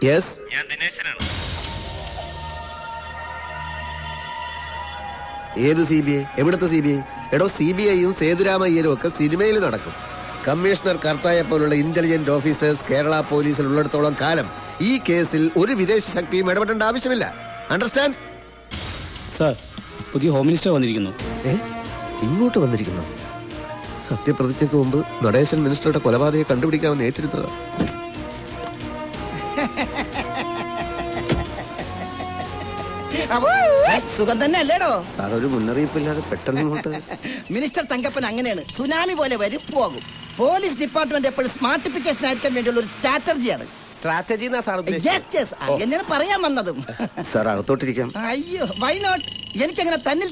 Yes, ഞാൻ ദിനേശനാണ്. ഏത് CBI? എവിടുത്തെ CBI? എടോ, CBIയും സേതുരാമയ്യരും ഒക്കെ സിനിമയിൽ നടക്കും. കമ്മീഷണർ കർത്തായെ പോലുള്ള ഇന്റലിജന്റ് ഓഫീസേഴ്സ് കേരള പോലീസിൽ ഉള്ളിടത്തോളം കാലം ഈ കേസിൽ ഒരു വിദേശ ശക്തിയും ഇടപെടേണ്ട ആവശ്യമില്ല. അണ്ടർസ്റ്റാൻഡ്? സാർ, പുതിയ ഹോം മിനിസ്റ്റർ വന്നിരിക്കുന്നു. ഇങ്ങോട്ട് വന്നിരിക്കുന്നു. സത്യപ്രതിജ്ഞയ്ക്ക് മുമ്പ് നടേശൻ മിനിസ്റ്ററുടെ കൊലപാതകയെ കണ്ടുപിടിക്കാമെന്ന് ഏറ്റെടുത്തതാ. സുഖം തന്നെ അല്ലേടോ? സാർ, ഒരു മുന്നറിയിപ്പില്ലാതെ പെട്ടെന്ന് ഇങ്ങോട്ട്. മിനിസ്റ്റർ തങ്കപ്പൻ അങ്ങനെയാണ്, സുനാമി പോലെ വരും പോകും. പോലീസ് ഡിപ്പാർട്ട്മെന്റ് എപ്പോഴും സ്മാർട്ടിഫിക്കേഷൻ ആയിരിക്കാൻ വേണ്ടിയുള്ള ഒരു സ്ട്രാറ്റജിയാണ്. സ്ട്രാറ്റജി എന്നാണ് പറയാൻ വന്നതും. സാർ, അകത്തോട്ടിരിക്കാം. അയ്യോ, വൈ നോട്ട്? എനിക്കങ്ങനെ തന്നിൽ